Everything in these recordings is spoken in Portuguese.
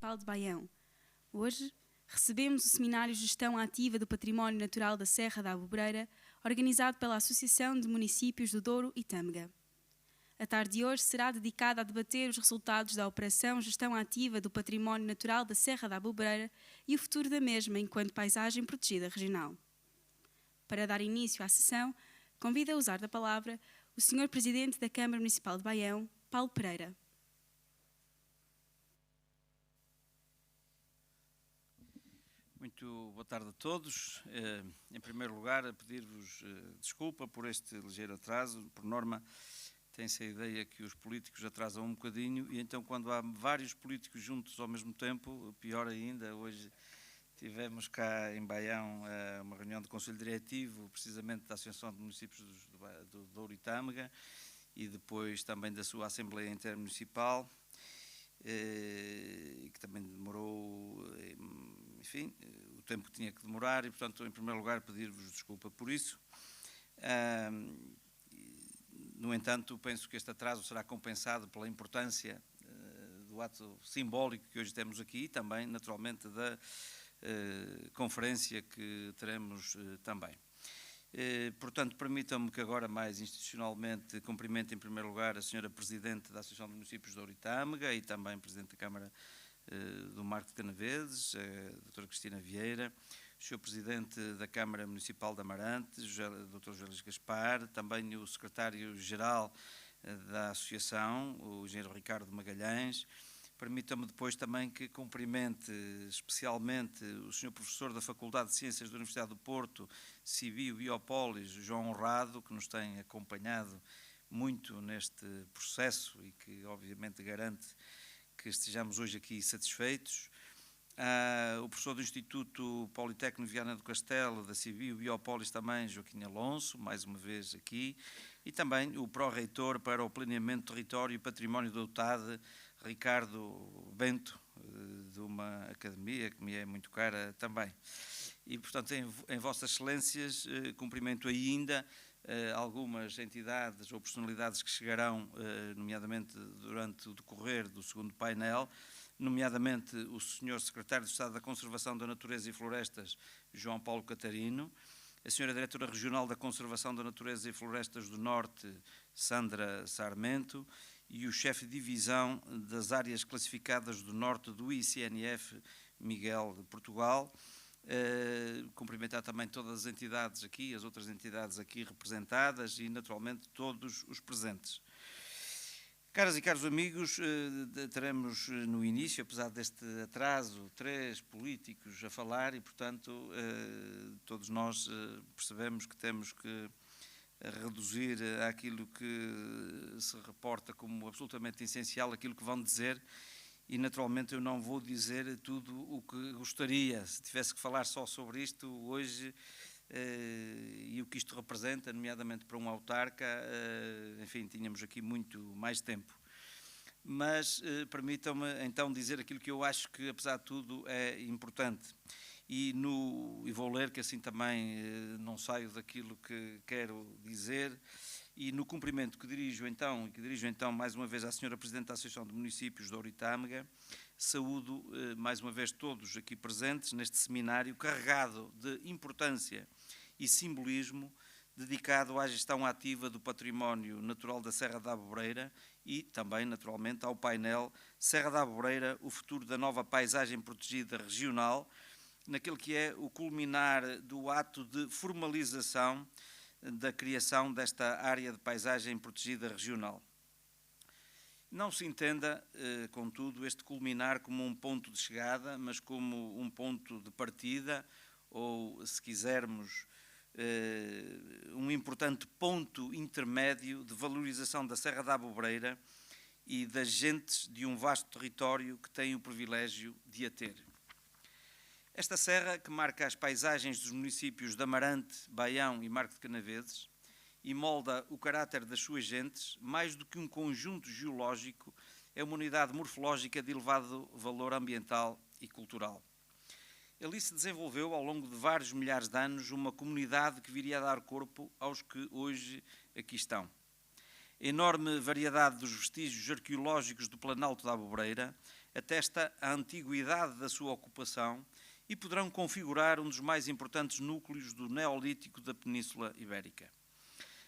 Municipal de Baião. Hoje recebemos o Seminário Gestão Ativa do Património Natural da Serra da Aboboreira, organizado pela Associação de Municípios do Douro e Tâmega. A tarde de hoje será dedicada a debater os resultados da Operação Gestão Ativa do Património Natural da Serra da Aboboreira e o futuro da mesma enquanto paisagem protegida regional. Para dar início à sessão, convido a usar da palavra o Sr. Presidente da Câmara Municipal de Baião, Paulo Pereira. Muito boa tarde a todos. Em primeiro lugar, a pedir-vos desculpa por este ligeiro atraso. Por norma, tem-se a ideia que os políticos atrasam um bocadinho e então quando há vários políticos juntos ao mesmo tempo, pior ainda. Hoje tivemos cá em Baião uma reunião de Conselho Diretivo, precisamente da Associação de Municípios do Douro e Tâmega e depois também da sua Assembleia Intermunicipal, e que também demorou, enfim, o tempo que tinha que demorar e, portanto, em primeiro lugar, pedir-vos desculpa por isso. No entanto, penso que este atraso será compensado pela importância do ato simbólico que hoje temos aqui e também, naturalmente, da conferência que teremos também. Portanto, permitam-me que agora, mais institucionalmente, cumprimente em primeiro lugar a Sra. Presidente da Associação de Municípios de Douro e Tâmega e também Presidente da Câmara do Marco de Canaveses, a Dra. Cristina Vieira, o Sr. Presidente da Câmara Municipal de Amarante, Dr. José Luís Gaspar, também o Secretário-Geral da Associação, o Engenheiro Ricardo Magalhães. Permitam-me depois também que cumprimente especialmente o Sr. Professor da Faculdade de Ciências da Universidade do Porto, Cibio Biopolis, João Honrado, que nos tem acompanhado muito neste processo e que obviamente garante que estejamos hoje aqui satisfeitos. O professor do Instituto Politécnico Viana do Castelo, da Cibio Biopolis também, Joaquim Alonso, mais uma vez aqui, e também o pró-reitor para o Planeamento do Território e Património da UTAD, Ricardo Bento, de uma academia que me é muito cara também. E, portanto, em Vossas Excelências, cumprimento ainda algumas entidades ou personalidades que chegarão, nomeadamente durante o decorrer do segundo painel, nomeadamente o Sr. Secretário de Estado da Conservação da Natureza e Florestas, João Paulo Catarino, a Sra. Diretora Regional da Conservação da Natureza e Florestas do Norte, Sandra Sarmento, e o chefe de divisão das áreas classificadas do Norte do ICNF, Miguel de Portugal. Cumprimentar também todas as entidades aqui, as outras entidades aqui representadas e, naturalmente, todos os presentes. Caras e caros amigos, teremos no início, apesar deste atraso, 3 políticos a falar e, portanto, todos nós percebemos que temos que reduzir àquilo que se reporta como absolutamente essencial, aquilo que vão dizer, e naturalmente eu não vou dizer tudo o que gostaria. Se tivesse que falar só sobre isto hoje e o que isto representa, nomeadamente para um autarca, enfim, tínhamos aqui muito mais tempo. Mas permitam-me então dizer aquilo que eu acho que, apesar de tudo, é importante. E vou ler, que assim também não saio daquilo que quero dizer, e no cumprimento que dirijo então mais uma vez à Sra. Presidente da Associação de Municípios de Douro e Tâmega, saúdo mais uma vez todos aqui presentes neste seminário carregado de importância e simbolismo dedicado à gestão ativa do património natural da Serra da Aboboreira e também, naturalmente, ao painel Serra da Aboboreira, o futuro da nova paisagem protegida regional, naquele que é o culminar do ato de formalização da criação desta área de paisagem protegida regional. Não se entenda, contudo, este culminar como um ponto de chegada, mas como um ponto de partida, ou, se quisermos, um importante ponto intermédio de valorização da Serra da Aboboreira e das gentes de um vasto território que tem o privilégio de a ter. Esta serra, que marca as paisagens dos municípios de Amarante, Baião e Marco de Canaveses, e molda o caráter das suas gentes, mais do que um conjunto geológico, é uma unidade morfológica de elevado valor ambiental e cultural. Ali se desenvolveu, ao longo de vários milhares de anos, uma comunidade que viria a dar corpo aos que hoje aqui estão. A enorme variedade dos vestígios arqueológicos do Planalto da Aboboreira, atesta a antiguidade da sua ocupação e poderão configurar um dos mais importantes núcleos do Neolítico da Península Ibérica.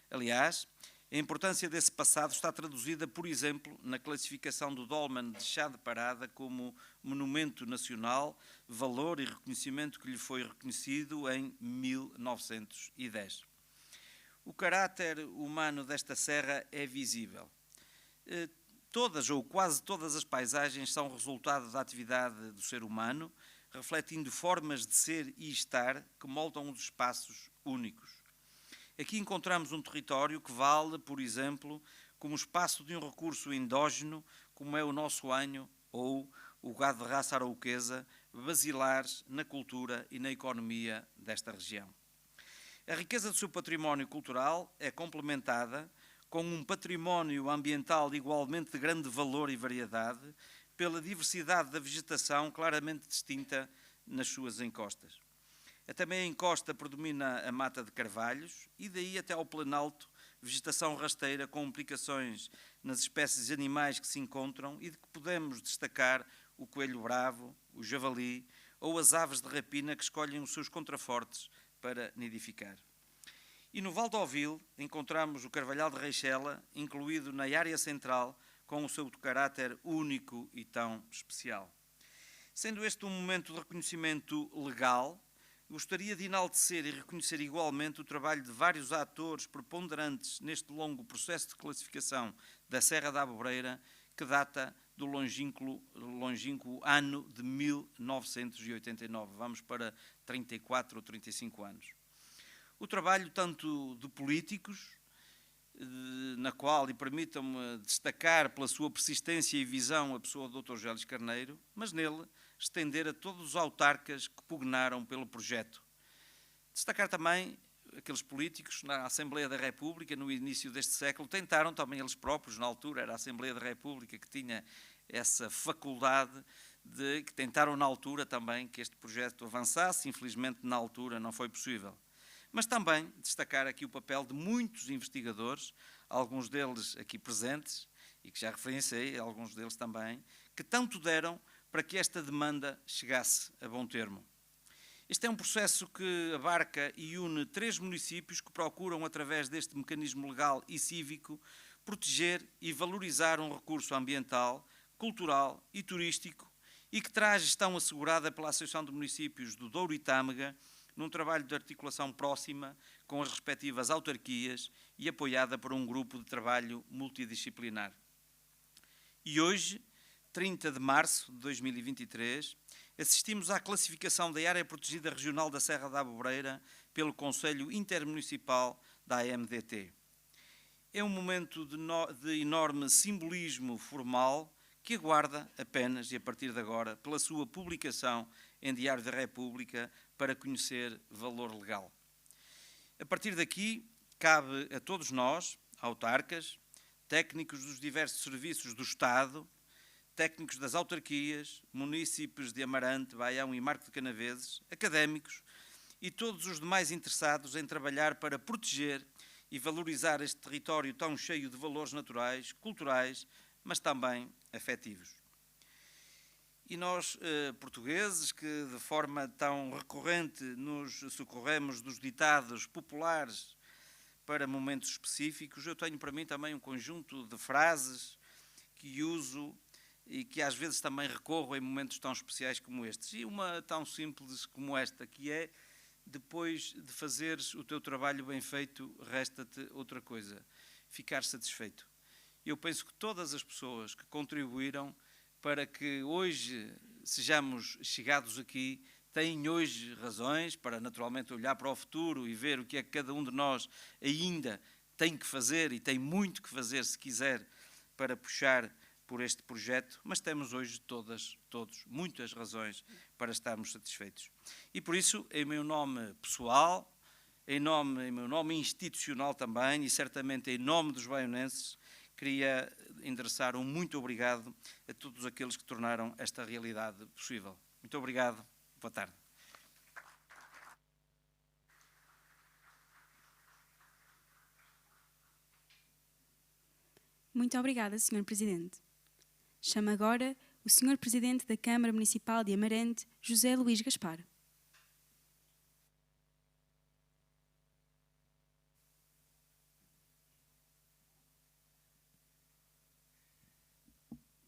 Aliás, a importância desse passado está traduzida, por exemplo, na classificação do Dolmen de Chá de Parada como monumento nacional, valor e reconhecimento que lhe foi reconhecido em 1910. O caráter humano desta serra é visível. Todas ou quase todas as paisagens são resultado da atividade do ser humano, refletindo formas de ser e estar que moldam os espaços únicos. Aqui encontramos um território que vale, por exemplo, como espaço de um recurso endógeno, como é o nosso anho ou o gado de raça arauquesa, basilares na cultura e na economia desta região. A riqueza do seu património cultural é complementada com um património ambiental igualmente de grande valor e variedade, pela diversidade da vegetação claramente distinta nas suas encostas. Também a encosta predomina a mata de carvalhos e daí até ao planalto, vegetação rasteira com implicações nas espécies de animais que se encontram e de que podemos destacar o coelho bravo, o javali ou as aves de rapina que escolhem os seus contrafortes para nidificar. E no Val d'Ovil encontramos o carvalhal de Reixela, incluído na área central, com o seu caráter único e tão especial. Sendo este um momento de reconhecimento legal, gostaria de enaltecer e reconhecer igualmente o trabalho de vários atores preponderantes neste longo processo de classificação da Serra da Abobreira, que data do longínquo ano de 1989. Vamos para 34 ou 35 anos. O trabalho tanto de políticos, na qual, e permitam-me destacar pela sua persistência e visão a pessoa do Dr. Gélis Carneiro, mas nele estender a todos os autarcas que pugnaram pelo projeto. Destacar também aqueles políticos na Assembleia da República, no início deste século, tentaram também eles próprios, na altura era a Assembleia da República que tinha essa faculdade que tentaram na altura também que este projeto avançasse, infelizmente na altura não foi possível. Mas também destacar aqui o papel de muitos investigadores, alguns deles aqui presentes, e que já referenciei, alguns deles também, que tanto deram para que esta demanda chegasse a bom termo. Este é um processo que abarca e une 3 municípios que procuram, através deste mecanismo legal e cívico, proteger e valorizar um recurso ambiental, cultural e turístico e que traz gestão assegurada pela Associação de Municípios do Douro e Tâmega, num trabalho de articulação próxima com as respectivas autarquias e apoiada por um grupo de trabalho multidisciplinar. E hoje, 30 de março de 2023, assistimos à classificação da Área Protegida Regional da Serra da Abobreira pelo Conselho Intermunicipal da AMDT. É um momento de enorme simbolismo formal que aguarda apenas, e a partir de agora, pela sua publicação em Diário da República para conhecer valor legal. A partir daqui, cabe a todos nós, autarcas, técnicos dos diversos serviços do Estado, técnicos das autarquias, munícipes de Amarante, Baião e Marco de Canaveses, académicos e todos os demais interessados em trabalhar para proteger e valorizar este território tão cheio de valores naturais, culturais, mas também afetivos. E nós, portugueses, que de forma tão recorrente nos socorremos dos ditados populares para momentos específicos, eu tenho para mim também um conjunto de frases que uso e que às vezes também recorro em momentos tão especiais como estes. E uma tão simples como esta, que é: depois de fazeres o teu trabalho bem feito, resta-te outra coisa, ficar satisfeito. Eu penso que todas as pessoas que contribuíram para que hoje sejamos chegados aqui, têm hoje razões para naturalmente olhar para o futuro e ver o que é que cada um de nós ainda tem que fazer, e tem muito que fazer se quiser, para puxar por este projeto, mas temos hoje todos, muitas razões para estarmos satisfeitos. E por isso, em meu nome pessoal, em meu nome institucional também, e certamente em nome dos baionenses, queria endereçar um muito obrigado a todos aqueles que tornaram esta realidade possível. Muito obrigado. Boa tarde. Muito obrigada, Sr. Presidente. Chamo agora o Sr. Presidente da Câmara Municipal de Amarante, José Luís Gaspar.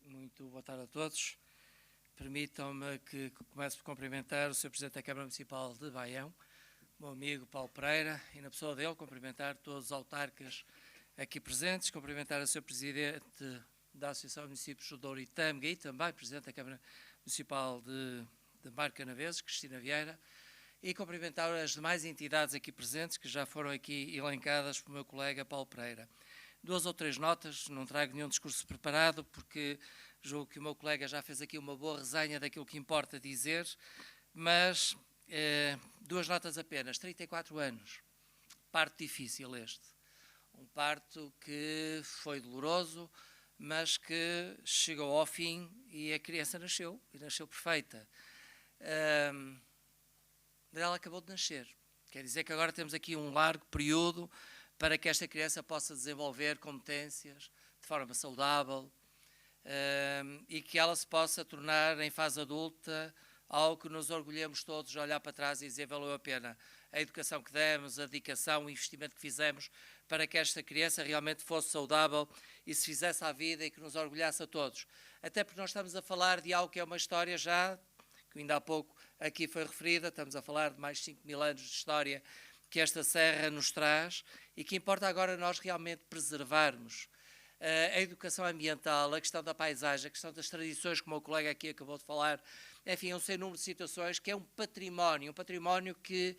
Muito boa tarde a todos. Permitam-me que comece por cumprimentar o Sr. Presidente da Câmara Municipal de Baião, o meu amigo Paulo Pereira, e na pessoa dele cumprimentar todos os autarcas aqui presentes, cumprimentar o Sr. Presidente da Associação de Municípios do Douro e Tâmega e também Presidente da Câmara Municipal de Mar Canaveses, Cristina Vieira, e cumprimentar as demais entidades aqui presentes que já foram aqui elencadas pelo meu colega Paulo Pereira. 2 ou 3 notas, não trago nenhum discurso preparado, porque julgo que o meu colega já fez aqui uma boa resenha daquilo que importa dizer, mas 2 notas apenas. 34 anos, parto difícil este. Um parto que foi doloroso, mas que chegou ao fim e a criança nasceu, e nasceu perfeita. Ela acabou de nascer. Quer dizer que agora temos aqui um largo período para que esta criança possa desenvolver competências de forma saudável e que ela se possa tornar em fase adulta algo que nos orgulhemos todos de olhar para trás e dizer valeu a pena a educação que demos, a dedicação, o investimento que fizemos para que esta criança realmente fosse saudável e se fizesse à vida e que nos orgulhasse a todos. Até porque nós estamos a falar de algo que é uma história já, que ainda há pouco aqui foi referida, estamos a falar de mais de 5.000 anos de história que esta serra nos traz e que importa agora nós realmente preservarmos a educação ambiental, a questão da paisagem, a questão das tradições, como o colega aqui acabou de falar, enfim, um sem número de situações que é um património que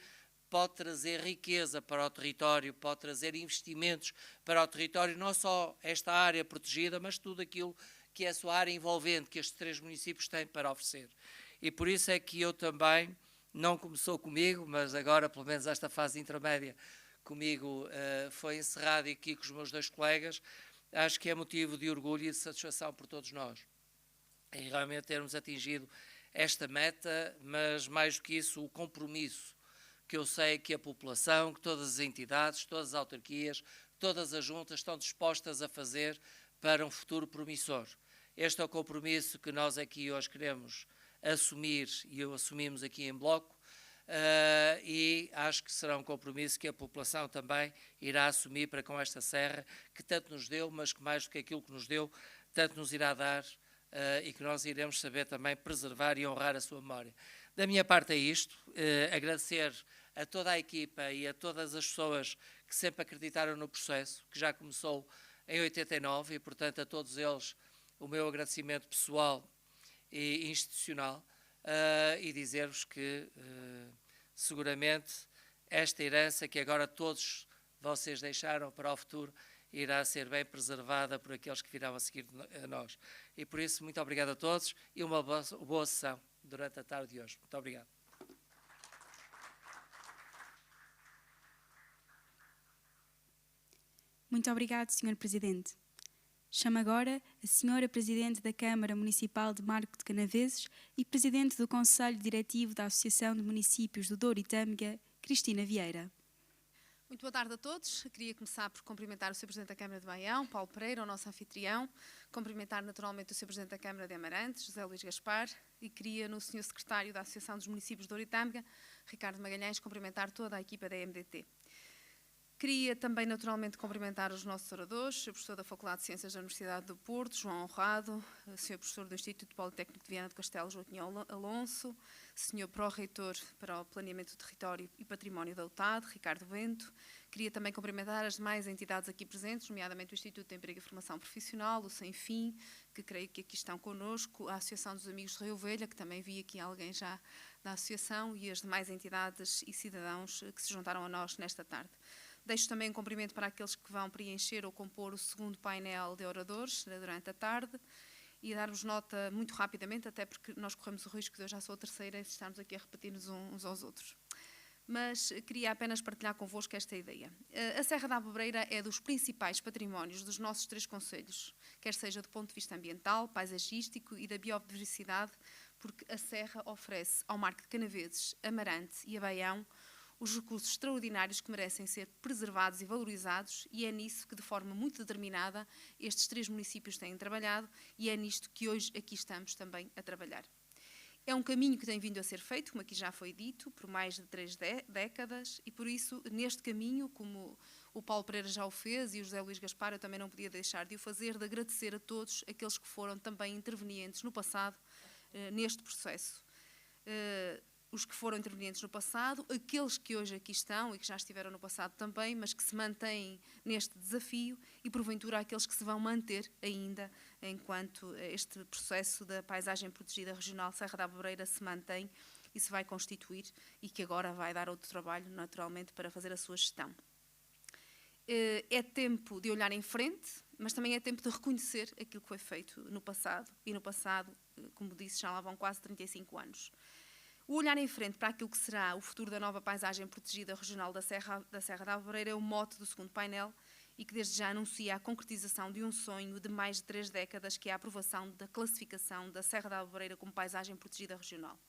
pode trazer riqueza para o território, pode trazer investimentos para o território, não só esta área protegida, mas tudo aquilo que é a sua área envolvente, que estes 3 municípios têm para oferecer. E por isso é que eu também, não começou comigo, mas agora, pelo menos esta fase intermédia, comigo foi encerrado e aqui com os meus 2 colegas, acho que é motivo de orgulho e de satisfação por todos nós. Em realmente termos atingido esta meta, mas mais do que isso, o compromisso que eu sei que a população, que todas as entidades, todas as autarquias, todas as juntas estão dispostas a fazer para um futuro promissor. Este é o compromisso que nós aqui hoje queremos assumir e assumimos aqui em bloco e acho que será um compromisso que a população também irá assumir para com esta serra que tanto nos deu, mas que mais do que aquilo que nos deu, tanto nos irá dar e que nós iremos saber também preservar e honrar a sua memória. Da minha parte é isto, agradecer a toda a equipa e a todas as pessoas que sempre acreditaram no processo, que já começou em 89 e, portanto, a todos eles o meu agradecimento pessoal e institucional e dizer-vos que seguramente esta herança que agora todos vocês deixaram para o futuro irá ser bem preservada por aqueles que virão a seguir a nós. E por isso, muito obrigado a todos e uma boa sessão durante a tarde de hoje. Muito obrigado. Muito obrigado, Sr. Presidente. Chamo agora a Sra. Presidente da Câmara Municipal de Marco de Canaveses e Presidente do Conselho Diretivo da Associação de Municípios do Douro e Tâmega, Cristina Vieira. Muito boa tarde a todos. Queria começar por cumprimentar o Sr. Presidente da Câmara de Baião, Paulo Pereira, o nosso anfitrião, cumprimentar naturalmente o Sr. Presidente da Câmara de Amarante, José Luís Gaspar, e queria no Sr. Secretário da Associação dos Municípios do Douro e Tâmega, Ricardo Magalhães, cumprimentar toda a equipa da MDT. Queria também, naturalmente, cumprimentar os nossos oradores, o Sr. Professor da Faculdade de Ciências da Universidade do Porto, João Honrado, o Sr. Professor do Instituto Politécnico de Viana do Castelo, Joaquim Alonso, Sr. Pró-Reitor para o Planeamento do Território e Património da UTAD, Ricardo Bento. Queria também cumprimentar as demais entidades aqui presentes, nomeadamente o Instituto de Emprego e Formação Profissional, o Sem Fim, que creio que aqui estão connosco, a Associação dos Amigos de Rio Velha, que também vi aqui alguém já da associação, e as demais entidades e cidadãos que se juntaram a nós nesta tarde. Deixo também um cumprimento para aqueles que vão preencher ou compor o segundo painel de oradores durante a tarde e dar-vos nota muito rapidamente, até porque nós corremos o risco de eu já sou a terceira e estarmos aqui a repetir-nos uns aos outros. Mas queria apenas partilhar convosco esta ideia. A Serra da Abobreira é dos principais patrimónios dos nossos 3 concelhos, quer seja do ponto de vista ambiental, paisagístico e da biodiversidade, porque a Serra oferece ao Marco de Canaveses, Amarante e a Baião os recursos extraordinários que merecem ser preservados e valorizados, e é nisso que, de forma muito determinada, estes 3 municípios têm trabalhado, e é nisto que hoje aqui estamos também a trabalhar. É um caminho que tem vindo a ser feito, como aqui já foi dito, por mais de 3 décadas, e por isso, neste caminho, como o Paulo Pereira já o fez e o José Luís Gaspar, eu também não podia deixar de o fazer, de agradecer a todos aqueles que foram também intervenientes no passado neste processo. Os que foram intervenientes no passado, aqueles que hoje aqui estão e que já estiveram no passado também, mas que se mantêm neste desafio, e porventura aqueles que se vão manter ainda enquanto este processo da paisagem protegida regional Serra da Aboboreira se mantém e se vai constituir, e que agora vai dar outro trabalho, naturalmente, para fazer a sua gestão. É tempo de olhar em frente, mas também é tempo de reconhecer aquilo que foi feito no passado, e no passado, como disse, já lá vão quase 35 anos. O olhar em frente para aquilo que será o futuro da nova paisagem protegida regional da Serra da Aboboreira é o mote do segundo painel, e que desde já anuncia a concretização de um sonho de mais de 3 décadas, que é a aprovação da classificação da Serra da Aboboreira como paisagem protegida regional.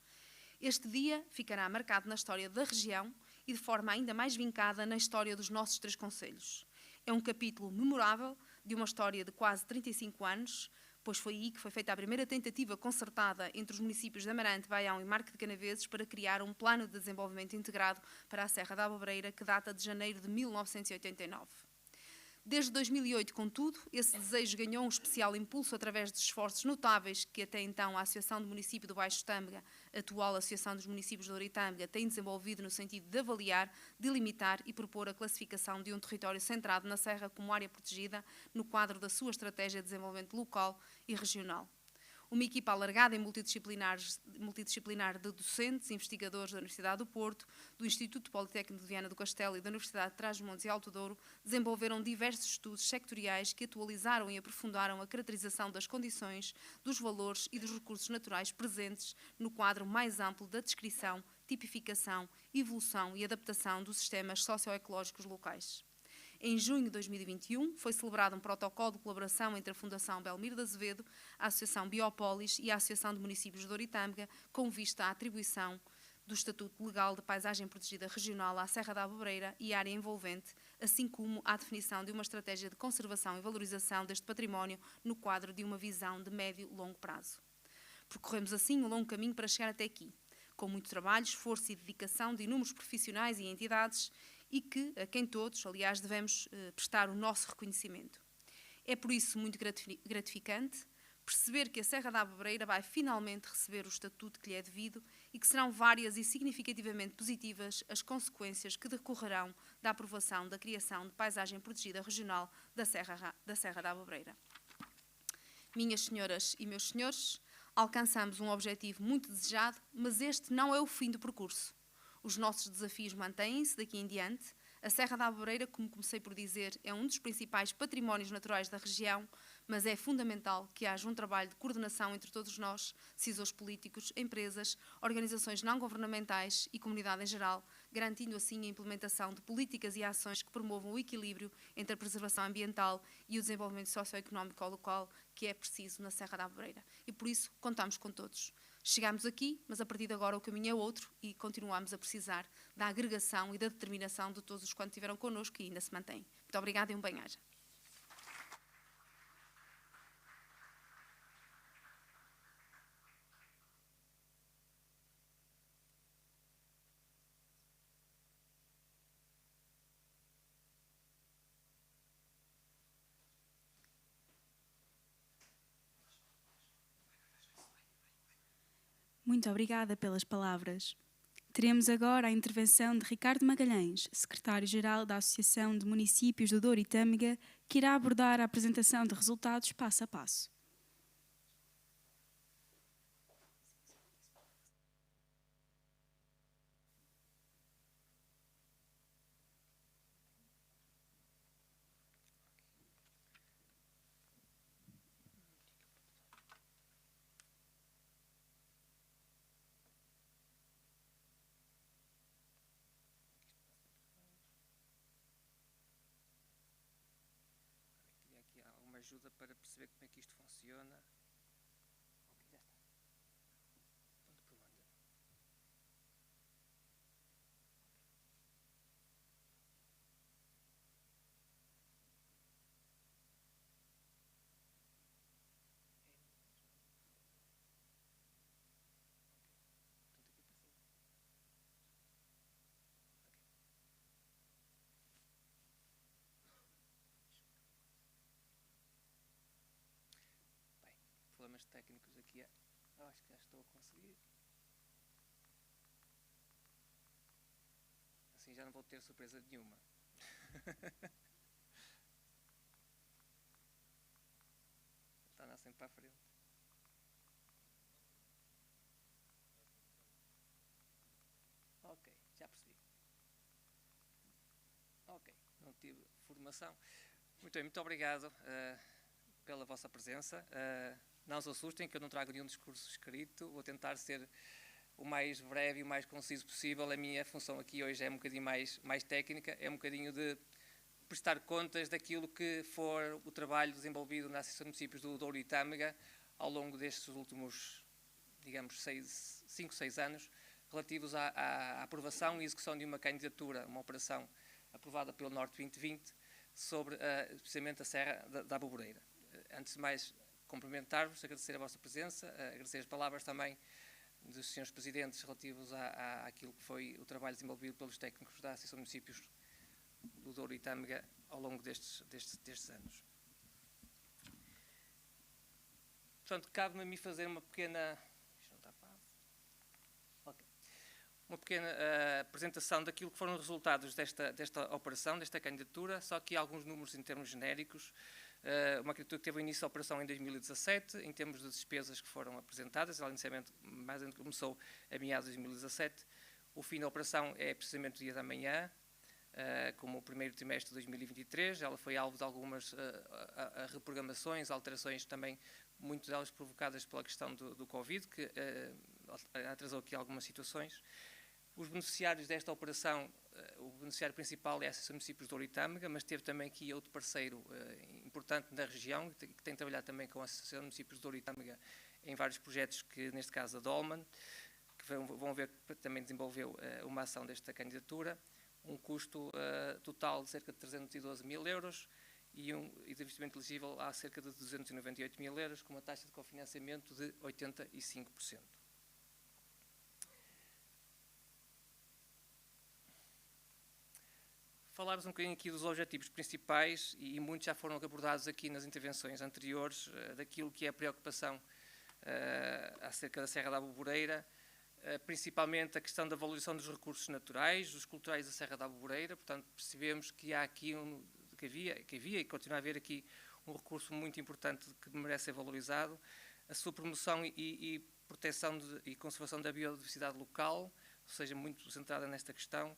Este dia ficará marcado na história da região e de forma ainda mais vincada na história dos nossos 3 concelhos. É um capítulo memorável de uma história de quase 35 anos, pois foi aí que foi feita a primeira tentativa concertada entre os municípios de Amarante, Baião e Marque de Canaveses para criar um plano de desenvolvimento integrado para a Serra da Aboboreira, que data de janeiro de 1989. Desde 2008, contudo, esse desejo ganhou um especial impulso através de esforços notáveis que até então a Associação do Município do Baixo Tâmega, atual Associação dos Municípios de Ouro e Tâmega, tem desenvolvido no sentido de avaliar, delimitar e propor a classificação de um território centrado na Serra como área protegida no quadro da sua estratégia de desenvolvimento local e regional. Uma equipa alargada e multidisciplinar de docentes, investigadores da Universidade do Porto, do Instituto Politécnico de Viana do Castelo e da Universidade de Trás-os-Montes e Alto Douro desenvolveram diversos estudos sectoriais que atualizaram e aprofundaram a caracterização das condições, dos valores e dos recursos naturais presentes no quadro mais amplo da descrição, tipificação, evolução e adaptação dos sistemas socioecológicos locais. Em junho de 2021, foi celebrado um protocolo de colaboração entre a Fundação Belmiro de Azevedo, a Associação Biopolis e a Associação de Municípios de Ouro e Tâmega, com vista à atribuição do Estatuto Legal de Paisagem Protegida Regional à Serra da Aboboreira e área envolvente, assim como à definição de uma estratégia de conservação e valorização deste património no quadro de uma visão de médio e longo prazo. Percorremos assim um longo caminho para chegar até aqui, com muito trabalho, esforço e dedicação de inúmeros profissionais e entidades, e a quem todos, aliás, devemos prestar o nosso reconhecimento. É por isso muito gratificante perceber que a Serra da Aboboreira vai finalmente receber o estatuto que lhe é devido e que serão várias e significativamente positivas as consequências que decorrerão da aprovação da criação de paisagem protegida regional da Serra da Aboboreira. Minhas senhoras e meus senhores, alcançamos um objetivo muito desejado, mas este não é o fim do percurso. Os nossos desafios mantêm-se daqui em diante. A Serra da Aboboreira, como comecei por dizer, é um dos principais patrimónios naturais da região, mas é fundamental que haja um trabalho de coordenação entre todos nós, decisores políticos, empresas, organizações não governamentais e comunidade em geral, garantindo assim a implementação de políticas e ações que promovam o equilíbrio entre a preservação ambiental e o desenvolvimento socioeconómico local, que é preciso na Serra da Aboboreira. E por isso contamos com todos. Chegámos aqui, mas a partir de agora o caminho é outro e continuamos a precisar da agregação e da determinação de todos os quantos estiveram connosco e ainda se mantém. Muito obrigada e um bem-aja. Muito obrigada pelas palavras. Teremos agora a intervenção de Ricardo Magalhães, secretário-geral da Associação de Municípios do Douro e Tâmega, que irá abordar a apresentação de resultados passo a passo. Ajuda para perceber como é que isto funciona. Ok, já está. Onde comanda? problemas técnicos aqui. Acho que já estou a conseguir. Assim já não vou ter surpresa nenhuma. Está a andar sempre para a frente. Ok, já percebi. Ok, não tive formação. Muito obrigado pela vossa presença. Não se assustem que eu não trago nenhum discurso escrito, vou tentar ser o mais breve e o mais conciso possível. A minha função aqui hoje é um bocadinho mais técnica, é um bocadinho de prestar contas daquilo que for o trabalho desenvolvido na Associação de Municípios do Douro e Tâmega ao longo destes últimos, digamos, 5, 6 anos, relativos à aprovação e execução de uma candidatura, uma operação aprovada pelo Norte 2020, sobre precisamente a Serra da Aboboreira. Antes de mais, cumprimentar-vos, agradecer a vossa presença, agradecer as palavras também dos senhores presidentes relativos àquilo que foi o trabalho desenvolvido pelos técnicos da Associação de Municípios do Douro e Tâmega ao longo destes anos. Portanto, cabe-me a mim fazer uma pequena... Isto não está fácil. Ok. Uma pequena apresentação daquilo que foram os resultados desta operação, desta candidatura, só que alguns números em termos genéricos. Uma candidatura que teve início da operação em 2017, em termos de despesas que foram apresentadas, ela inicialmente começou a meados de 2017. O fim da operação é precisamente o dia da manhã, como o primeiro trimestre de 2023. Ela foi alvo de algumas reprogramações, alterações também, muitas delas provocadas pela questão do Covid, que atrasou aqui algumas situações. Os beneficiários desta operação, o beneficiário principal é a Associação de Municípios de Douro e Tâmega, mas teve também aqui outro parceiro importante da região, que tem trabalhado também com a Associação de Municípios de Douro e Tâmega em vários projetos, que neste caso a Dolman, que vão ver que também desenvolveu uma ação desta candidatura, um custo total de cerca de 312 mil euros e de investimento elegível a cerca de 298 mil euros, com uma taxa de cofinanciamento de 85%. Falar-vos um bocadinho aqui dos objetivos principais, e muitos já foram abordados aqui nas intervenções anteriores, daquilo que é a preocupação acerca da Serra da Aboboreira, principalmente a questão da valorização dos recursos naturais, dos culturais da Serra da Aboboreira. Portanto, percebemos que há aqui que havia e continua a haver aqui um recurso muito importante que merece ser valorizado, a sua promoção e proteção e conservação da biodiversidade local, ou seja, muito centrada nesta questão.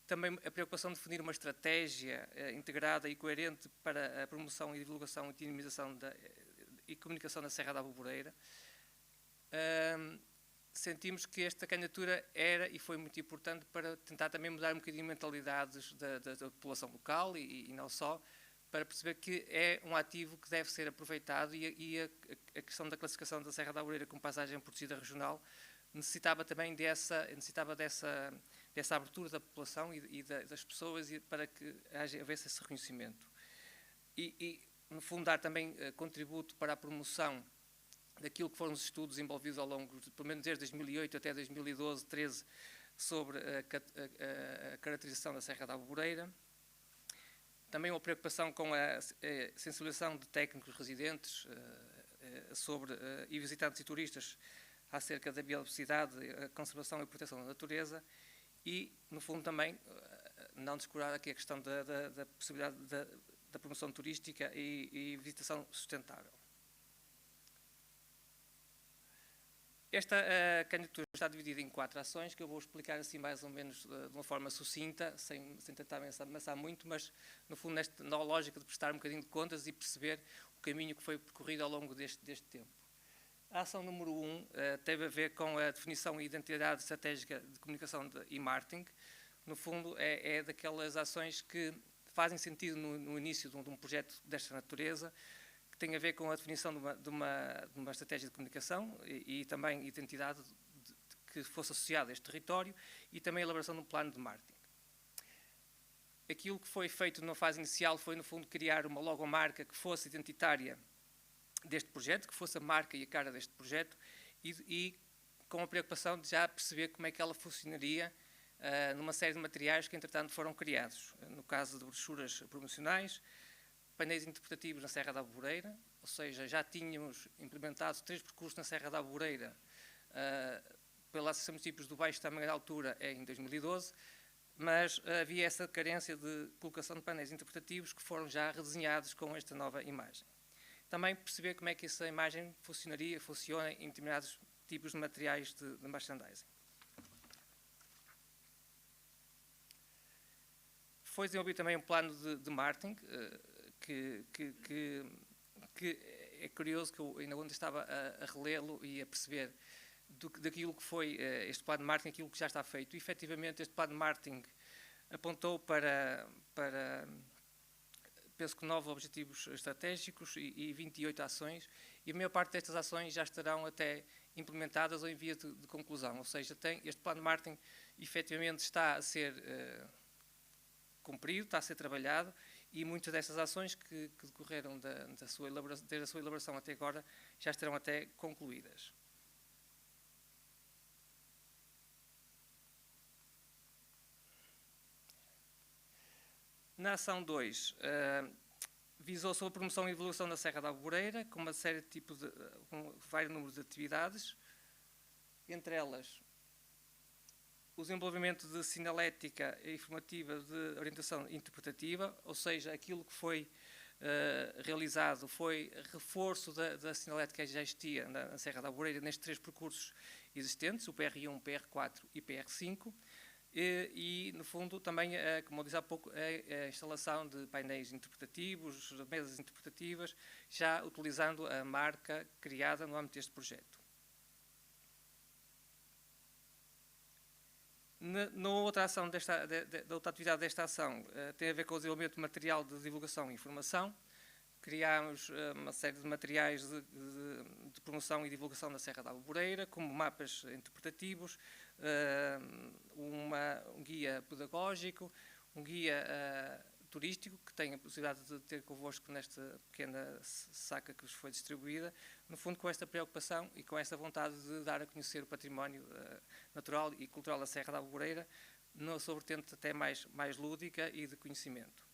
Também a preocupação de definir uma estratégia integrada e coerente para a promoção e divulgação e dinamização e comunicação da Serra da Aboboreira. Sentimos que esta candidatura era e foi muito importante para tentar também mudar um bocadinho mentalidades da população local e não só, para perceber que é um ativo que deve ser aproveitado e a questão da classificação da Serra da Aboboreira como paisagem protegida regional necessitava também dessa abertura da população e das pessoas para que houvesse esse reconhecimento. E no fundo, dar também contributo para a promoção daquilo que foram os estudos envolvidos ao longo, pelo menos desde 2008 até 2012, 13, sobre a caracterização da Serra da Aboboreira. Também uma preocupação com a sensibilização de técnicos residentes e visitantes e turistas acerca da biodiversidade, a conservação e proteção da natureza e, no fundo, também não descurar aqui a questão da possibilidade da promoção turística e visitação sustentável. Esta candidatura está dividida em 4 ações, que eu vou explicar assim mais ou menos de uma forma sucinta, sem tentar amassar muito, mas no fundo na lógica de prestar um bocadinho de contas e perceber o caminho que foi percorrido ao longo deste tempo. A ação número 1 teve a ver com a definição e identidade estratégica de comunicação e marketing. No fundo, é daquelas ações que fazem sentido no início de um projeto desta natureza, que tem a ver com a definição de uma estratégia de comunicação e também identidade que fosse associada a este território e também a elaboração de um plano de marketing. Aquilo que foi feito na fase inicial foi, no fundo, criar uma logomarca que fosse identitária deste projeto, que fosse a marca e a cara deste projeto e com a preocupação de já perceber como é que ela funcionaria numa série de materiais que, entretanto, foram criados. No caso de brochuras promocionais, painéis interpretativos na Serra da Alvoreira, ou seja, já tínhamos implementado 3 percursos na Serra da Alvoreira pela Associação de Municípios do Baixo Tâmega, na altura, em 2012, mas havia essa carência de colocação de painéis interpretativos que foram já redesenhados com esta nova imagem. Também perceber como é que essa imagem funciona em determinados tipos de materiais de merchandising. Foi desenvolvido também um plano de marketing, que é curioso, que eu ainda ontem estava a relê-lo e a perceber daquilo que foi este plano de marketing, aquilo que já está feito. E, efetivamente, este plano de marketing apontou para penso que 9 objetivos estratégicos e 28 ações, e a maior parte destas ações já estarão até implementadas ou em via de conclusão. Ou seja, este plano de marketing efetivamente está a ser cumprido, está a ser trabalhado, e muitas destas ações que decorreram desde a sua elaboração até agora já estarão até concluídas. Na ação 2, visou sobre a promoção e divulgação da Serra da Alvoreira, com uma série de com vários números de atividades, entre elas o desenvolvimento de sinalética informativa de orientação interpretativa, ou seja, aquilo que foi realizado foi reforço da sinalética que já existia na Serra da Alvoreira nestes 3 percursos existentes, o PR1, PR4 e PR5, e, no fundo, também, como eu disse há pouco, a instalação de painéis interpretativos, mesas interpretativas, já utilizando a marca criada no âmbito deste projeto. Na outra ação da outra atividade desta ação tem a ver com o desenvolvimento de material de divulgação e informação. Criámos uma série de materiais de promoção e divulgação da Serra da Alvoreira, como mapas interpretativos, um guia pedagógico, um guia turístico, que tem a possibilidade de ter convosco nesta pequena saca que vos foi distribuída, no fundo com esta preocupação e com esta vontade de dar a conhecer o património natural e cultural da Serra da Alvoreira, na sua vertente até mais lúdica e de conhecimento.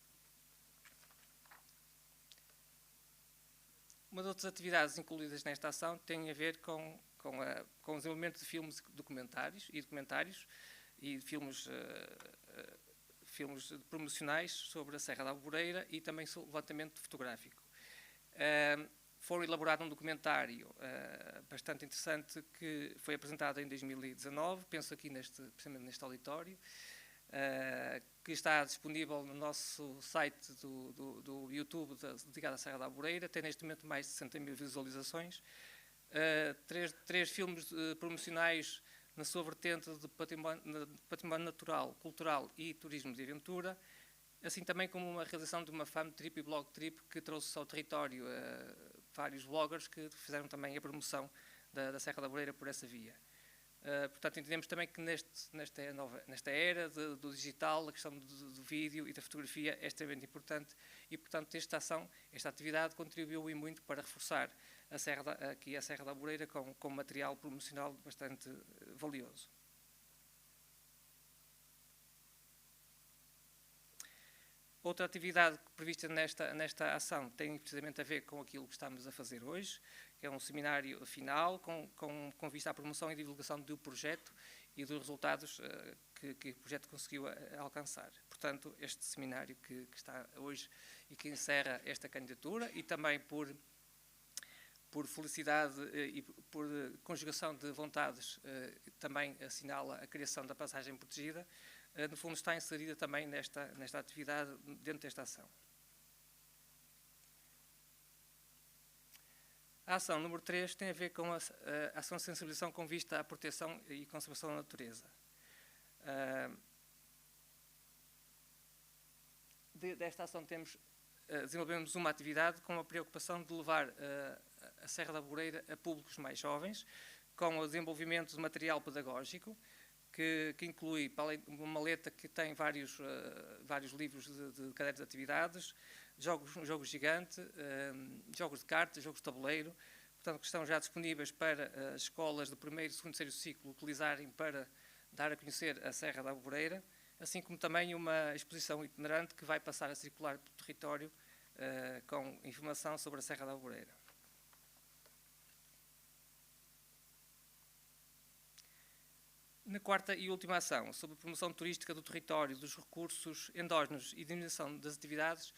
Uma das outras atividades incluídas nesta ação tem a ver com o desenvolvimento de filmes documentários e filmes promocionais sobre a Serra da Alvoreira e também sobre o levantamento fotográfico. Foi elaborado um documentário bastante interessante que foi apresentado em 2019, penso aqui precisamente neste auditório, que está disponível no nosso site do YouTube dedicado à Serra da Alvoreira. Tem neste momento mais de 60 mil visualizações. 3 filmes promocionais na sua vertente de património natural, cultural e turismo de aventura, assim também como uma realização de uma fan trip e blog trip que trouxe ao território vários bloggers que fizeram também a promoção da Serra da Alvoreira por essa via. Portanto, entendemos também que nesta era do digital, a questão do vídeo e da fotografia é extremamente importante e, portanto, esta atividade contribuiu e muito para reforçar a Serra da Alvoreira com material promocional bastante valioso. Outra atividade prevista nesta ação tem precisamente a ver com aquilo que estamos a fazer hoje, que é um seminário final com vista à promoção e divulgação do projeto e dos resultados que o projeto conseguiu alcançar. Portanto, este seminário que está hoje e que encerra esta candidatura e também por felicidade e por conjugação de vontades também assinala a criação da passagem protegida, no fundo está inserida também nesta atividade dentro desta ação. A ação número 3 tem a ver com a ação de sensibilização com vista à proteção e conservação da natureza. Desta ação desenvolvemos uma atividade com a preocupação de levar a Serra da Alvoreira a públicos mais jovens, com o desenvolvimento de material pedagógico, que inclui uma maleta que tem vários livros de cadernos de atividades, jogos gigante, jogos de cartas, jogos de tabuleiro, portanto, que estão já disponíveis para as escolas do primeiro e segundo e terceiro ciclo utilizarem para dar a conhecer a Serra da Alvoreira, assim como também uma exposição itinerante que vai passar a circular pelo território com informação sobre a Serra da Alvoreira. Na quarta e última ação, sobre a promoção turística do território, dos recursos endógenos e diminuição das atividades,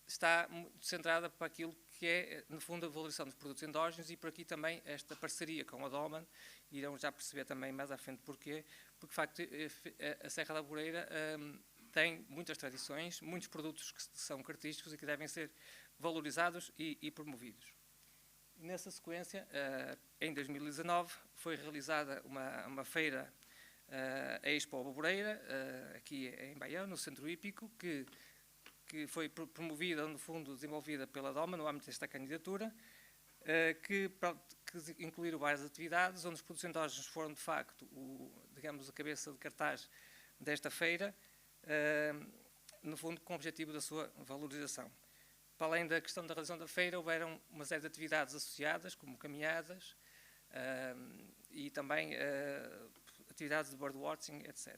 está centrada para aquilo que é, no fundo, a valorização dos produtos endógenos e por aqui também esta parceria com a Doman. Irão já perceber também mais à frente porquê, porque de facto a Serra da Alvoreira tem muitas tradições, muitos produtos que são característicos e que devem ser valorizados e promovidos. Nessa sequência, em 2019, foi realizada uma feira, a Expo Alvoreira, aqui em Baião, no Centro Hípico, que foi promovida, no fundo, desenvolvida pela DOMA, no âmbito desta candidatura, que incluíram várias atividades, onde os produtos endógenos foram, de facto, digamos, a cabeça de cartaz desta feira, no fundo, com o objetivo da sua valorização. Para além da questão da realização da feira, houveram uma série de atividades associadas, como caminhadas e também atividades de birdwatching, etc.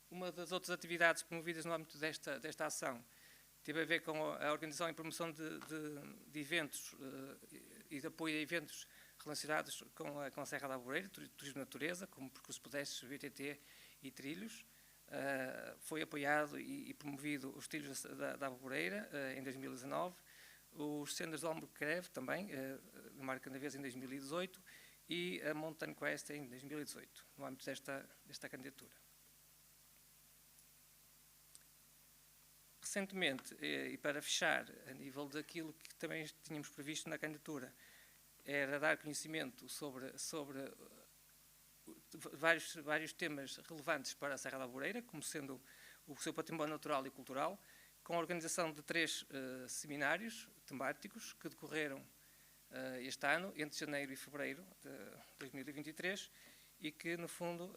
Uma das outras atividades promovidas no âmbito desta ação teve a ver com a organização e promoção de eventos e de apoio a eventos relacionados com a Serra da Alvoreira, turismo de natureza, como percursos pedestres, VTT e trilhos. Foi apoiado e promovido os trilhos da Alvoreira em 2019, os Sendas do Almocreve também, de Marca Candavesa em 2018 e a Mountain Quest em 2018, no âmbito desta candidatura. Recentemente, e para fechar, a nível daquilo que também tínhamos previsto na candidatura, era dar conhecimento sobre vários temas relevantes para a Serra da Alvoreira, como sendo o seu património natural e cultural, com a organização de 3 seminários temáticos que decorreram este ano, entre janeiro e fevereiro de 2023, e que, no fundo,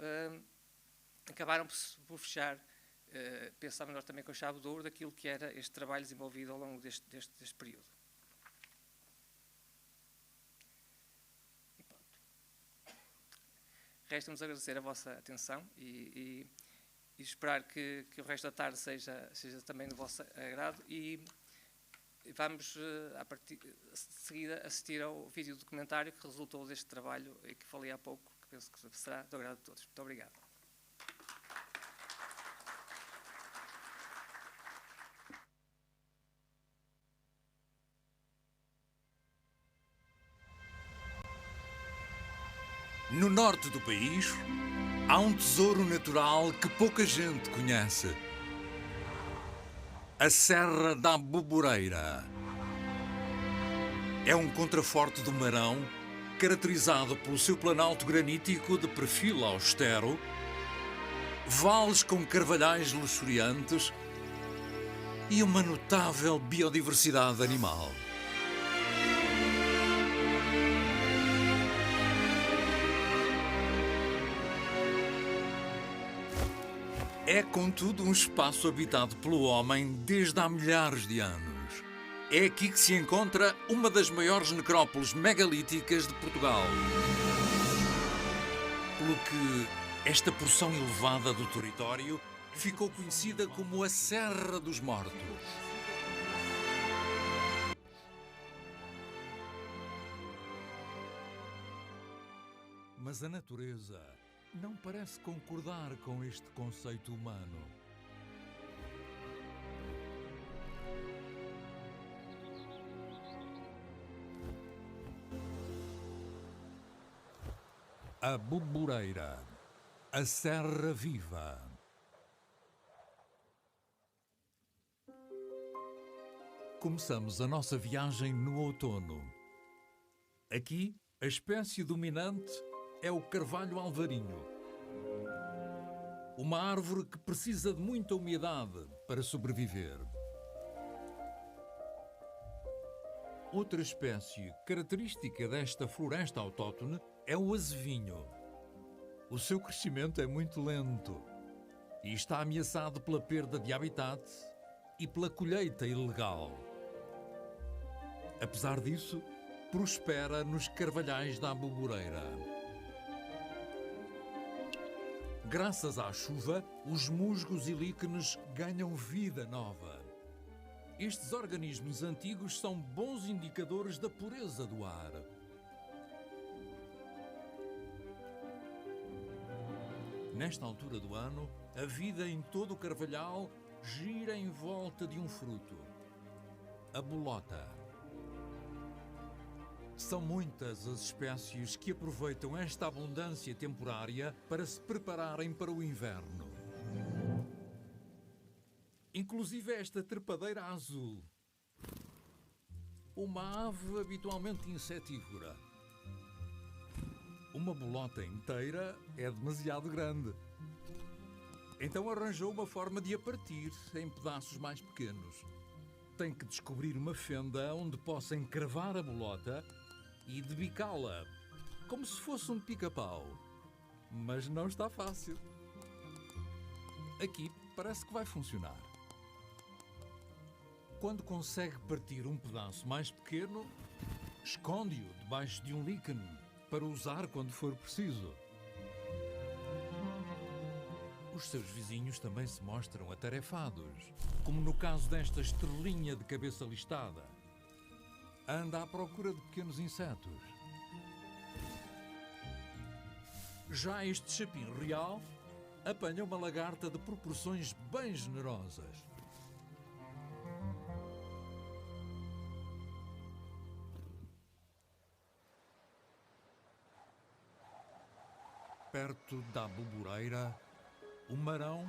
acabaram por fechar, pensava nós também com a chave de ouro daquilo que era este trabalho desenvolvido ao longo deste período. Resta-nos agradecer a vossa atenção e esperar que o resto da tarde seja também do vosso agrado e vamos, de seguida, assistir ao vídeo documentário que resultou deste trabalho e que falei há pouco, que penso que será do agrado de todos. Muito obrigado. No norte do país, há um tesouro natural que pouca gente conhece. A Serra da Alvoreira. É um contraforte do Marão, caracterizado pelo seu planalto granítico de perfil austero, vales com carvalhais luxuriantes e uma notável biodiversidade animal. É, contudo, um espaço habitado pelo homem desde há milhares de anos. É aqui que se encontra uma das maiores necrópoles megalíticas de Portugal. Pelo que esta porção elevada do território ficou conhecida como a Serra dos Mortos. Mas a natureza não parece concordar com este conceito humano. A Alvoreira, a Serra Viva. Começamos a nossa viagem no outono. Aqui, a espécie dominante é o carvalho alvarinho. Uma árvore que precisa de muita umidade para sobreviver. Outra espécie característica desta floresta autóctone é o azevinho. O seu crescimento é muito lento e está ameaçado pela perda de habitat e pela colheita ilegal. Apesar disso, prospera nos carvalhais da Alvoreira. Graças à chuva, os musgos e líquenes ganham vida nova. Estes organismos antigos são bons indicadores da pureza do ar. Nesta altura do ano, a vida em todo o carvalhal gira em volta de um fruto: a bolota. São muitas as espécies que aproveitam esta abundância temporária para se prepararem para o inverno. Inclusive esta trepadeira azul, uma ave habitualmente insetívora. Uma bolota inteira é demasiado grande. Então arranjou uma forma de a partir em pedaços mais pequenos. Tem que descobrir uma fenda onde possa encravar a bolota e debicá-la, como se fosse um pica-pau. Mas não está fácil. Aqui parece que vai funcionar. Quando consegue partir um pedaço mais pequeno, esconde-o debaixo de um líquene para usar quando for preciso. Os seus vizinhos também se mostram atarefados, como no caso desta estrelinha de cabeça listada. Anda à procura de pequenos insetos. Já este chapim real apanha uma lagarta de proporções bem generosas. Perto da Aboboreira, o Marão,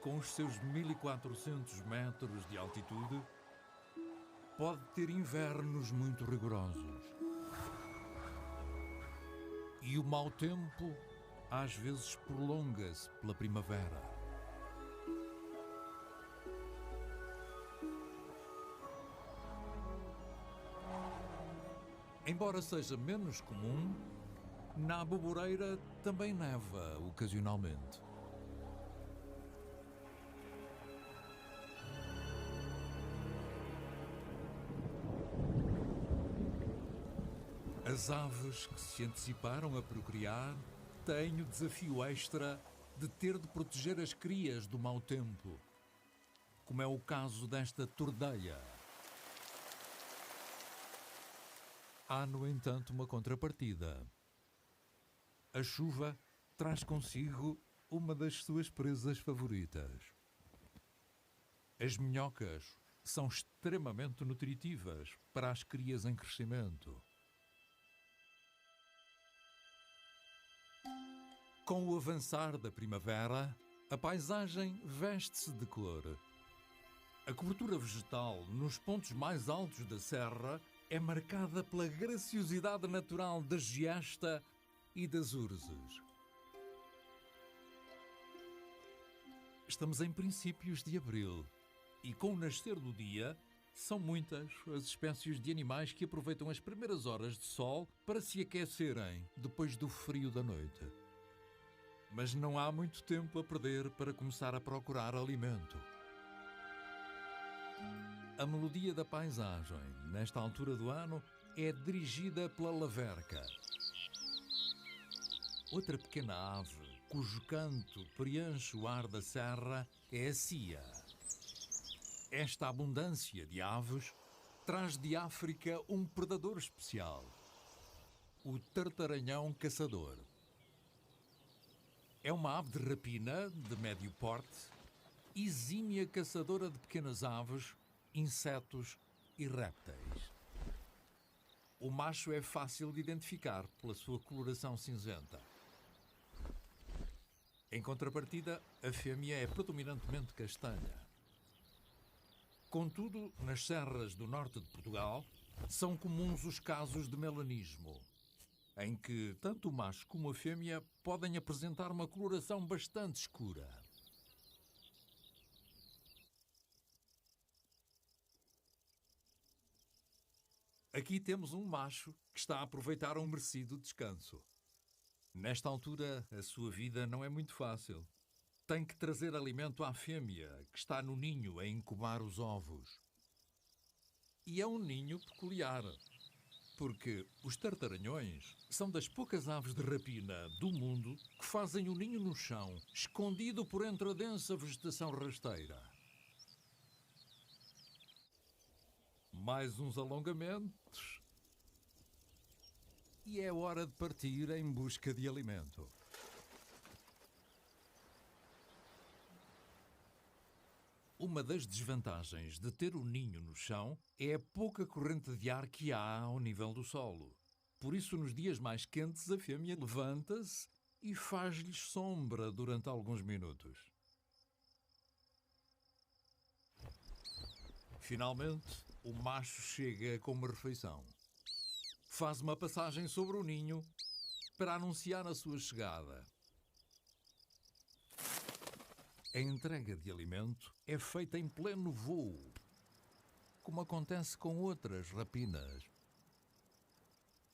com os seus 1400 metros de altitude, pode ter invernos muito rigorosos. E o mau tempo às vezes prolonga-se pela primavera. Embora seja menos comum, na Aboboreira também neva ocasionalmente. As aves que se anteciparam a procriar têm o desafio extra de ter de proteger as crias do mau tempo, como é o caso desta tordeia. Há, no entanto, uma contrapartida. A chuva traz consigo uma das suas presas favoritas. As minhocas são extremamente nutritivas para as crias em crescimento. Com o avançar da primavera, a paisagem veste-se de cor. A cobertura vegetal nos pontos mais altos da serra é marcada pela graciosidade natural da giesta e das urzes. Estamos em princípios de abril e, com o nascer do dia, são muitas as espécies de animais que aproveitam as primeiras horas de sol para se aquecerem depois do frio da noite. Mas não há muito tempo a perder para começar a procurar alimento. A melodia da paisagem, nesta altura do ano, é dirigida pela laverca. Outra pequena ave, cujo canto preenche o ar da serra, é a cia. Esta abundância de aves traz de África um predador especial, o tartaranhão caçador. É uma ave de rapina de médio porte, exímia caçadora de pequenas aves, insetos e répteis. O macho é fácil de identificar pela sua coloração cinzenta. Em contrapartida, a fêmea é predominantemente castanha. Contudo, nas serras do norte de Portugal, são comuns os casos de melanismo, em que tanto o macho como a fêmea podem apresentar uma coloração bastante escura. Aqui temos um macho que está a aproveitar um merecido descanso. Nesta altura, a sua vida não é muito fácil. Tem que trazer alimento à fêmea, que está no ninho a incubar os ovos. E é um ninho peculiar, porque os tartaranhões são das poucas aves de rapina do mundo que fazem o ninho no chão, escondido por entre a densa vegetação rasteira. Mais uns alongamentos e é hora de partir em busca de alimento. Uma das desvantagens de ter o ninho no chão é a pouca corrente de ar que há ao nível do solo. Por isso, nos dias mais quentes, a fêmea levanta-se e faz-lhes sombra durante alguns minutos. Finalmente, o macho chega com uma refeição. Faz uma passagem sobre o ninho para anunciar a sua chegada. A entrega de alimento é feita em pleno voo, como acontece com outras rapinas.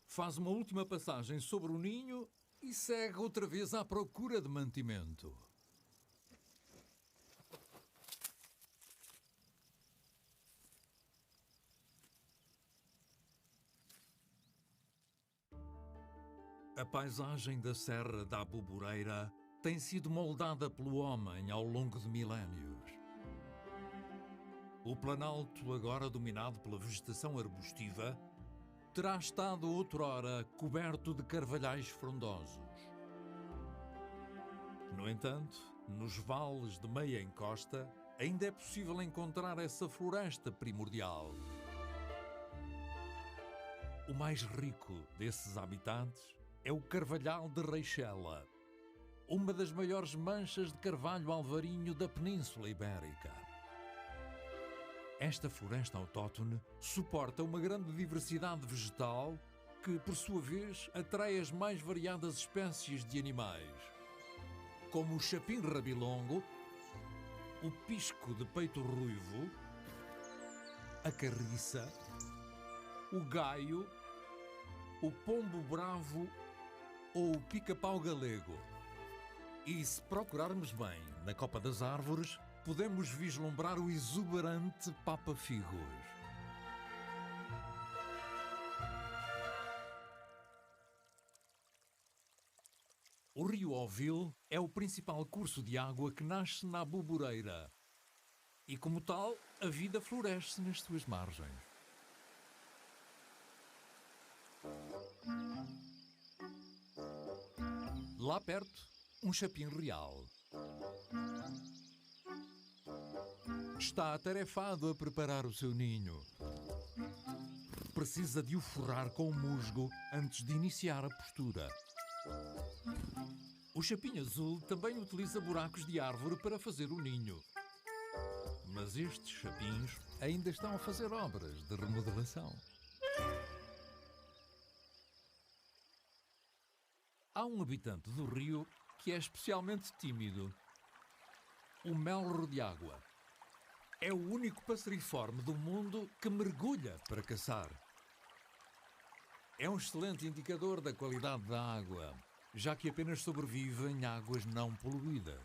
Faz uma última passagem sobre o ninho e segue outra vez à procura de mantimento. A paisagem da Serra da Aboboreira tem sido moldada pelo homem ao longo de milénios. O Planalto, agora dominado pela vegetação arbustiva, terá estado outrora coberto de carvalhais frondosos. No entanto, nos vales de meia encosta, ainda é possível encontrar essa floresta primordial. O mais rico desses habitats é o carvalhal de Reixela, uma das maiores manchas de carvalho alvarinho da Península Ibérica. Esta floresta autóctone suporta uma grande diversidade vegetal que, por sua vez, atrai as mais variadas espécies de animais, como o chapim-rabilongo, o pisco de peito ruivo, a carriça, o gaio, o pombo bravo ou o pica-pau galego. E se procurarmos bem na copa das árvores, podemos vislumbrar o exuberante papa-figos. O rio Ovil é o principal curso de água que nasce na Aboboreira. E como tal, a vida floresce nas suas margens. Lá perto, um chapim real. Está atarefado a preparar o seu ninho. Precisa de o forrar com musgo antes de iniciar a postura. O chapim azul também utiliza buracos de árvore para fazer o ninho. Mas estes chapins ainda estão a fazer obras de remodelação. Há um habitante do rio que é especialmente tímido. O melro de água. É o único passeriforme do mundo que mergulha para caçar. É um excelente indicador da qualidade da água, já que apenas sobrevive em águas não poluídas.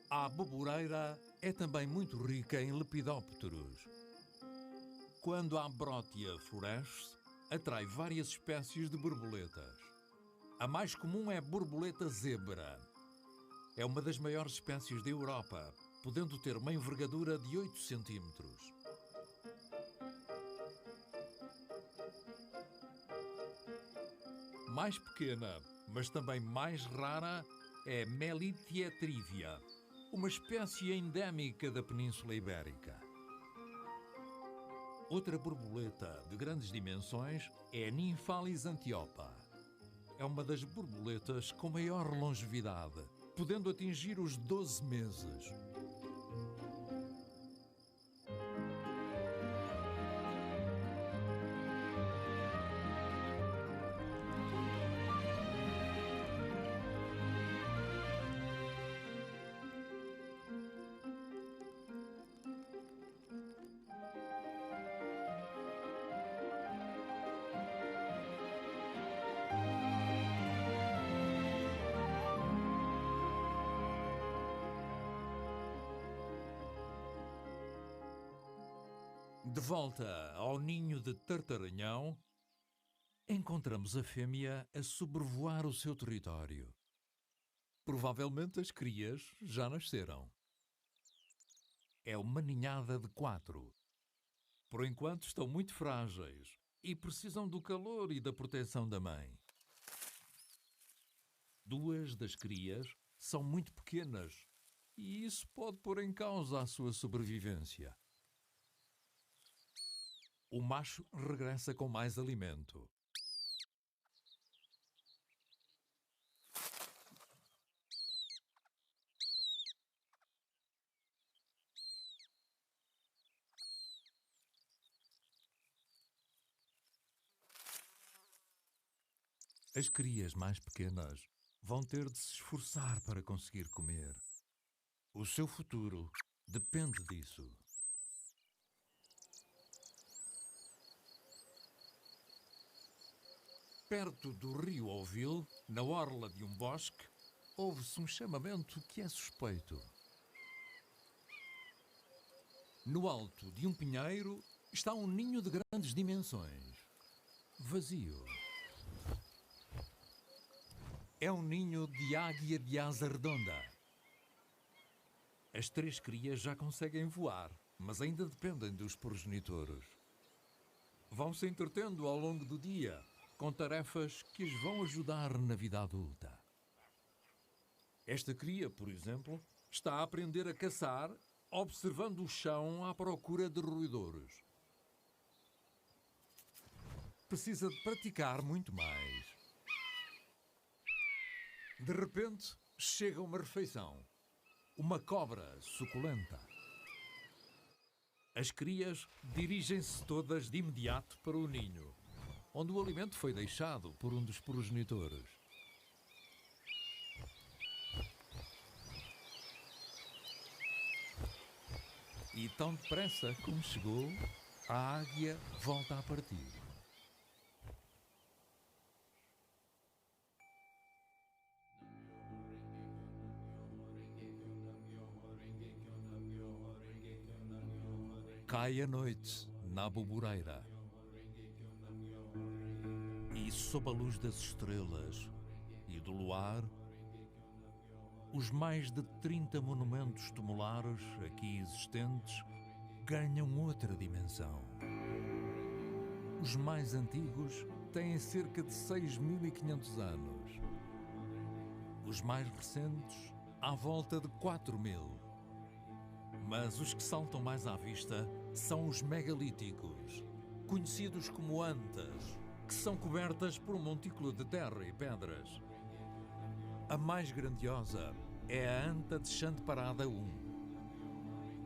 A Aboboreira é também muito rica em lepidópteros. Quando a brótia floresce, atrai várias espécies de borboletas. A mais comum é a borboleta zebra. É uma das maiores espécies da Europa, podendo ter uma envergadura de 8 centímetros. Mais pequena, mas também mais rara, é Melitia trivia, uma espécie endémica da Península Ibérica. Outra borboleta de grandes dimensões é a Nymphalis antiopa. É uma das borboletas com maior longevidade, podendo atingir os 12 meses. De volta ao ninho de Tartaranhão, encontramos a fêmea a sobrevoar o seu território. Provavelmente as crias já nasceram. É uma ninhada de 4. Por enquanto estão muito frágeis e precisam do calor e da proteção da mãe. 2 das crias são muito pequenas e isso pode pôr em causa a sua sobrevivência. O macho regressa com mais alimento. As crias mais pequenas vão ter de se esforçar para conseguir comer. O seu futuro depende disso. Perto do rio Ouville, na orla de um bosque, ouve-se um chamamento que é suspeito. No alto de um pinheiro está um ninho de grandes dimensões. Vazio. É um ninho de águia de asa redonda. As 3 crias já conseguem voar, mas ainda dependem dos progenitores. Vão se entretendo ao longo do dia, com tarefas que as vão ajudar na vida adulta. Esta cria, por exemplo, está a aprender a caçar, observando o chão à procura de roedores. Precisa de praticar muito mais. De repente, chega uma refeição. Uma cobra suculenta. As crias dirigem-se todas de imediato para o ninho, onde o alimento foi deixado por um dos progenitores. E tão depressa como chegou, a águia volta a partir. Cai a noite na Boboreira e, sob a luz das estrelas e do luar, os mais de 30 monumentos tumulares aqui existentes ganham outra dimensão. Os mais antigos têm cerca de 6.500 anos. Os mais recentes, à volta de 4.000. Mas os que saltam mais à vista são os megalíticos, conhecidos como antas, que são cobertas por um montículo de terra e pedras. A mais grandiosa é a anta de Chante Parada I.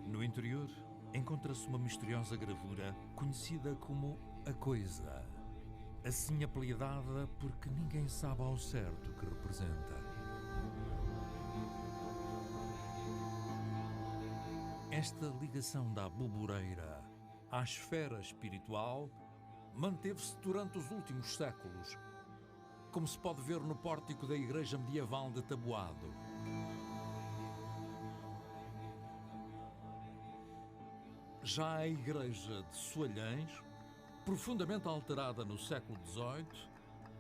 No interior, encontra-se uma misteriosa gravura conhecida como a Coisa, assim apelidada porque ninguém sabe ao certo o que representa. Esta ligação da Boboreira à esfera espiritual manteve-se durante os últimos séculos, como se pode ver no pórtico da igreja medieval de Taboado. Já a igreja de Soalhães, profundamente alterada no século XVIII,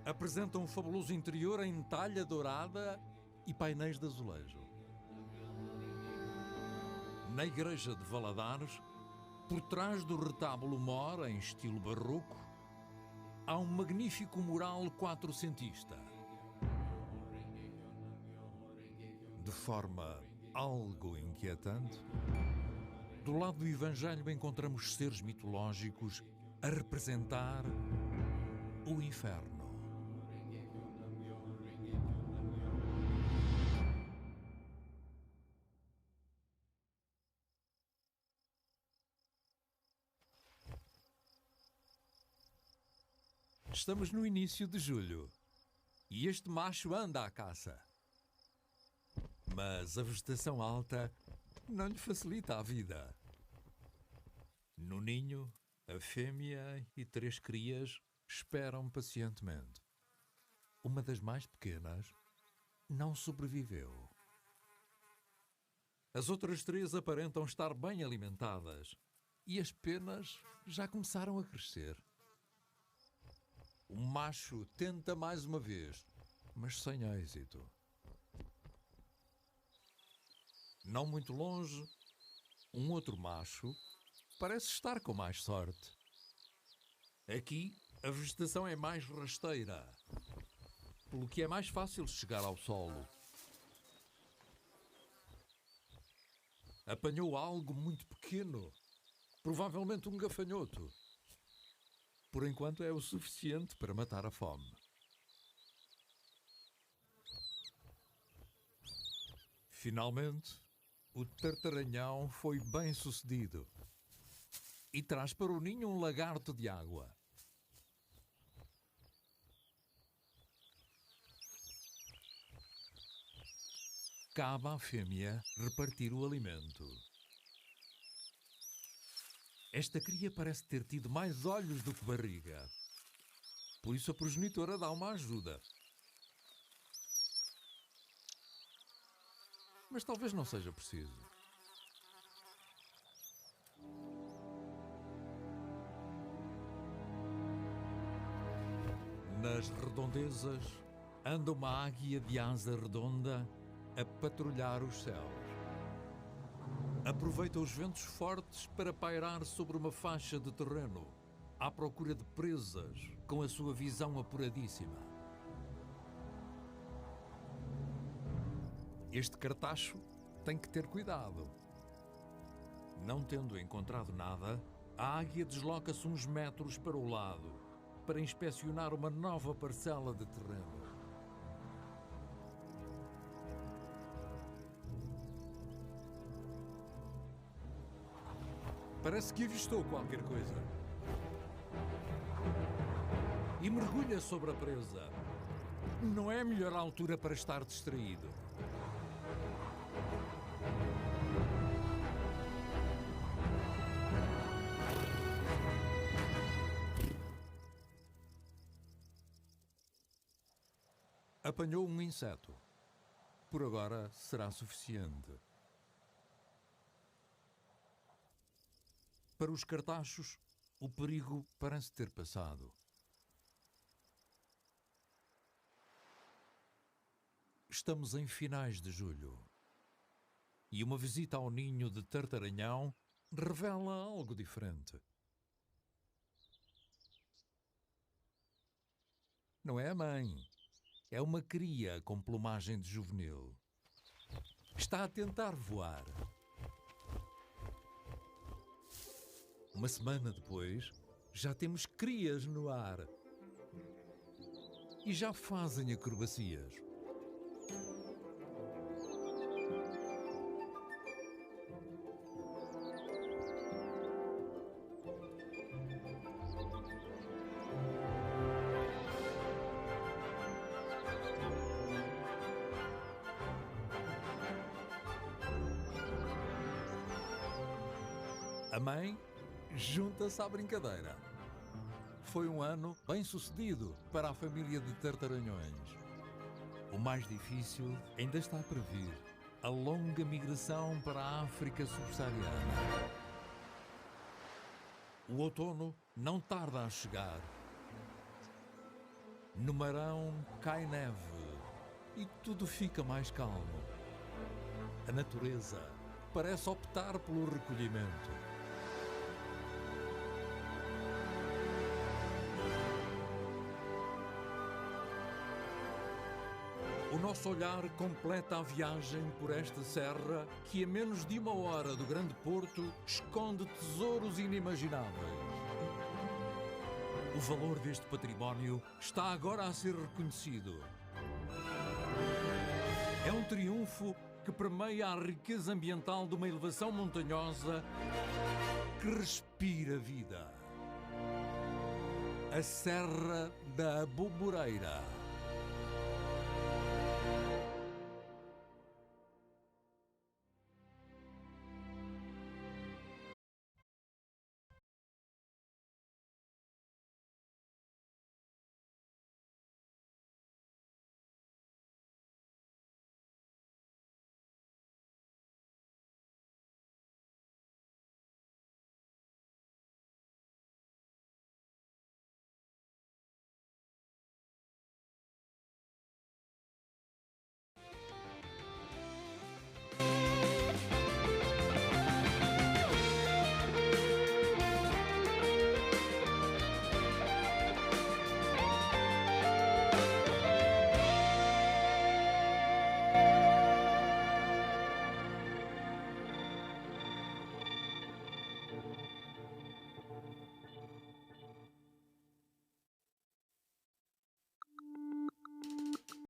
apresenta um fabuloso interior em talha dourada e painéis de azulejo. Na igreja de Valadares, por trás do retábulo mor em estilo barroco, há um magnífico mural quatrocentista. De forma algo inquietante, do lado do Evangelho encontramos seres mitológicos a representar o inferno. Estamos no início de julho e este macho anda à caça. Mas a vegetação alta não lhe facilita a vida. No ninho, a fêmea e 3 crias esperam pacientemente. Uma das mais pequenas não sobreviveu. As outras 3 aparentam estar bem alimentadas e as penas já começaram a crescer. O macho tenta mais uma vez, mas sem êxito. Não muito longe, um outro macho parece estar com mais sorte. Aqui, a vegetação é mais rasteira, pelo que é mais fácil chegar ao solo. Apanhou algo muito pequeno, provavelmente um gafanhoto. Por enquanto é o suficiente para matar a fome. Finalmente, o tartaranhão foi bem sucedido e traz para o ninho um lagarto de água. Cabe à fêmea repartir o alimento. Esta cria parece ter tido mais olhos do que barriga. Por isso a progenitora dá uma ajuda. Mas talvez não seja preciso. Nas redondezas anda uma águia de asa redonda a patrulhar os céus. Aproveita os ventos fortes para pairar sobre uma faixa de terreno, à procura de presas, com a sua visão apuradíssima. Este cartacho tem que ter cuidado. Não tendo encontrado nada, a águia desloca-se uns metros para o lado, para inspecionar uma nova parcela de terreno. Parece que avistou qualquer coisa. E mergulha sobre a presa. Não é a melhor altura para estar distraído. Apanhou um inseto. Por agora será suficiente. Para os cartachos, o perigo parece ter passado. Estamos em finais de julho e uma visita ao ninho de tartaranhão revela algo diferente. Não é a mãe, é uma cria com plumagem de juvenil. Está a tentar voar. Uma semana depois, já temos crias no ar. E já fazem acrobacias. A mãe junta-se à brincadeira. Foi um ano bem-sucedido para a família de tartaranhões. O mais difícil ainda está para vir: a longa migração para a África subsaariana. O outono não tarda a chegar. No Marão cai neve e tudo fica mais calmo. A natureza parece optar pelo recolhimento. O nosso olhar completa a viagem por esta serra que, a menos de 1 hora do Grande Porto, esconde tesouros inimagináveis. O valor deste património está agora a ser reconhecido. É um triunfo que permeia a riqueza ambiental de uma elevação montanhosa que respira vida. A Serra da Aboboreira.